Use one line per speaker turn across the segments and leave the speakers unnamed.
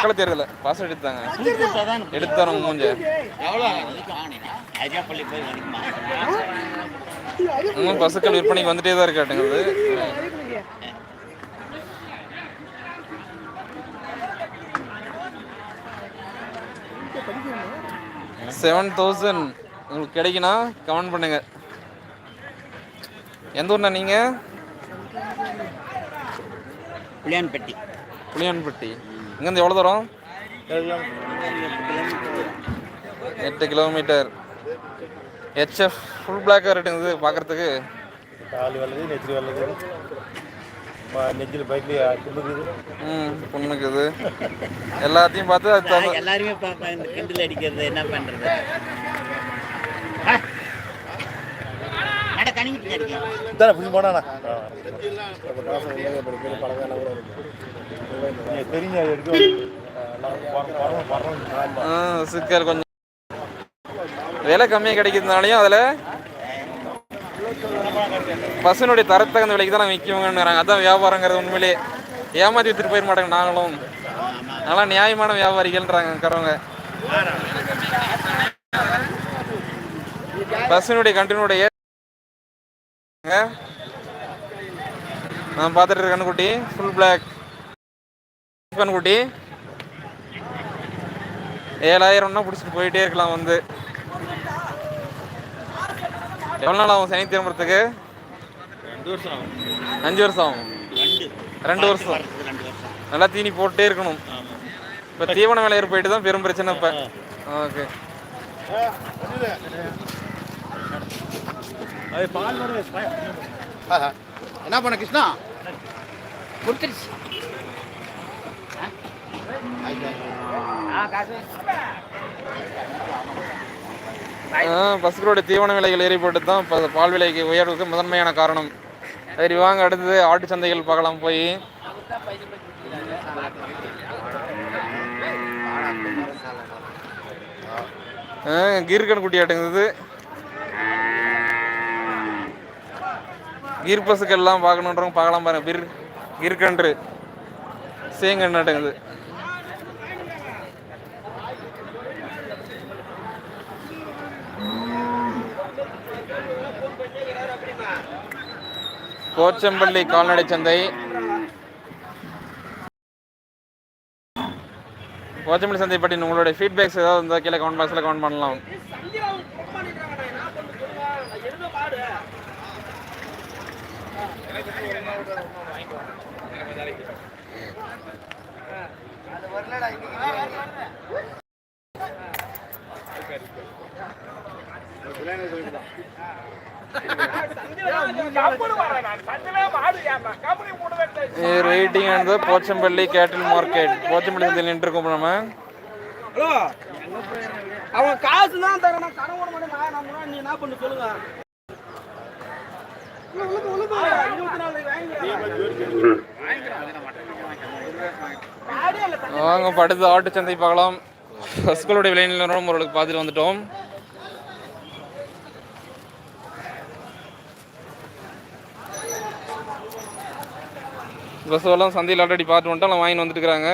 மக்களை தேர்தல பாஸ் எடுத்தாங்க எடுத்து தரோம் மூஞ்ச பசுக்கள் விற்பனைக்கு வந்துட்டே தான் இருக்காட்டுங்கிறது. 7,000 உங்களுக்கு கிடைக்குன்னா கமெண்ட் பண்ணுங்க. எந்த ஊர்ண்ணா நீங்க?
புளியான்பட்டி.
புளியான்பட்டி. இங்கேருந்து எவ்வளோ தூரம்? 8 கிலோமீட்டர். ஹெச்எஃப் ஃபுல் பிளாக்காக இருக்குது பார்க்குறதுக்கு.
கால் வலது நெத்திரி வலது நெஞ்சில் பைக்ல
புண்ணுக்குது எல்லாத்தையும் பார்த்து அது
எல்லாருமே பார்ப்பேன். இந்த கிண்டில் அடிக்கிறது என்ன பண்ணுறது?
போனா
சிக்கல் கொஞ்சம் விலை கம்மியாக கிடைக்கிறதுனாலையும் அதில் பசுனுடைய தரத்தை அந்த விலைக்கு தான் விற்குங்கிறாங்க. அதான் வியாபாரங்கிறது. உண்மையிலே ஏமாற்றி வித்துட்டு போயிட மாட்டாங்க. நாங்களும் நல்லா நியாயமான வியாபாரிகள்ன்றாங்க இருக்கிறவங்க. பசுனுடைய கண்டினுடைய நான் பார்த்துட்டு இருக்க கண்ணுக்குட்டி ஃபுல் பிளாக் கண்ணுக்குட்டி 7,000 பிடிச்சிட்டு போயிட்டே இருக்கலாம். வந்து எவ்வளோ நாள் ஆகும் சனி திரும்புறதுக்கு? 5 வருஷம் ஆகும். 2 வருஷம் நல்லா தீனி போட்டே இருக்கணும். இப்போ தீவன விலை போயிட்டு தான் பெரும் பிரச்சனை. இப்போ ஓகே
என்ன பண்ண கிருஷ்ணா கொடுத்துருச்சு.
பசுக்களுடைய தீவன விலைகள் ஏறி போட்டு தான் பால் விலைக்கு உயர்வுக்கு முதன்மையான காரணம். சரி வாங்க அடுத்தது ஆட்டு சந்தைகள் பார்க்கலாம். போய் கீர்கன் குட்டி ஆட்டுங்குது. கீர் பசுக்கள் எல்லாம் பார்க்கணுன்றவங்க பார்க்கலாம் பாருங்க. கீர்கன்று சேங்கன் ஆட்டுங்குது. போச்சம்பள்ளி கால்நடை சந்தை. போச்சம்பள்ளி சந்தை பற்றி உங்களுடைய ஃபீட்பேக்ஸ் ஏதாவது இருந்தால் கீழே கமெண்ட் பாக்ஸில் கமெண்ட் பண்ணலாம். ரேட்டிங் அண்ட் போச்சம்பள்ளி கேட்டில் மார்க்கெட். போச்சம்பள்ளி சந்தையில் நின்று இருக்கோம் நம்ம.
அவங்க காசு தான் தரணும். கடன் ஓட மாட்டேன். நீ என்ன பண்ணு சொல்லுங்க.
வாங்க படுத்து ஆட்டு சந்தை பார்க்கலாம். பசுக்களுடைய விலை நிலவரம் ஓரளவுக்கு பார்த்துட்டு வந்துட்டோம். பசுவெல்லாம் சந்தையில் ஆல்ரெடி பார்த்து வந்துட்டோம். வாங்கிட்டு வந்துட்டு இருக்கிறாங்க.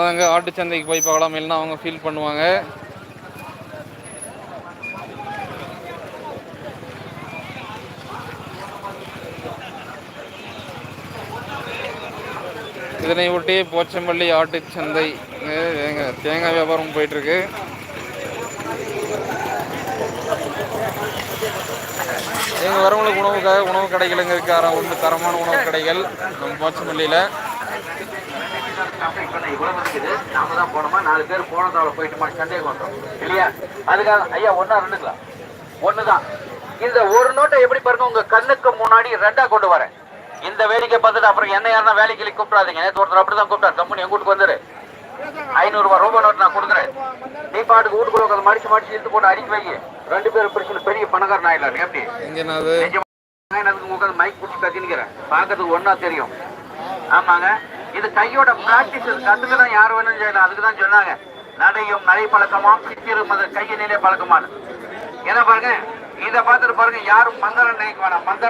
அங்கே ஆட்டு சந்தைக்கு போய் பார்க்கலாம். இல்லைன்னா அவங்க ஃபீல் பண்ணுவாங்க. இதனை ஒட்டி போச்சம்பள்ளி ஆட்டு சந்தை தேங்காய் வியாபாரம் போயிட்டுருக்கு. எங்கள் வரவங்களுக்கு உணவுக்காக உணவு கடைகள் இங்கே இருக்கார ஒன்று தரமான உணவு கடைகள் நம்ம போச்சம்பள்ளியில்.
நாம தான் போனோமா 4 பேர் போனதால போயிட்டுமா சந்தேகம் வந்தோம் இல்லையா? அதுக்காக ஐயா 1 2 ஒண்ணுதான். இந்த ஒரு நோட்டை எப்படி பாருங்க உங்க கண்ணுக்கு முன்னாடி 2ஆ கொண்டு வரேன். இந்த வேலைக்கு பார்த்துட்டு அப்புறம் என்ன யாருன்னா வேலைக்கு கூப்பிடாதீங்க. நேற்று ஒருத்தர் அப்படிதான் கூப்பிட்டாரு. கம்பெனி எங்க வீட்டுக்கு வந்துரு 500 ரூபாய் ரூபாய் நோட்டு நான் கொடுக்குறேன். நீ பாட்டுக்கு வீட்டுக்குள்ள மடிச்சு இழுத்து போட்டு அடிக்க வைக்க 2 பேரும் பிரச்சனை பெரிய பணக்காரன் ஆயிடலாம். எப்படி உட்காந்து மைக் பிடிச்சி கத்தினுக்கிறேன். பார்க்கறதுக்கு ஒன்னா தெரியும். ஆமாங்க இது கையோட பிராக்டிஸ். கத்துக்கதான் யார் வேணும்னு செய்யலாம். அதுக்குதான் சொன்னாங்க நடையும் நடை பழக்கமாம் சித்திரும் கையினிலே பழக்கமான. ஏன்னா பாருங்க இதை பார்த்துட்டு பாருங்க யாரும் மந்திரம் நினைக்க வேணாம். மந்திரம்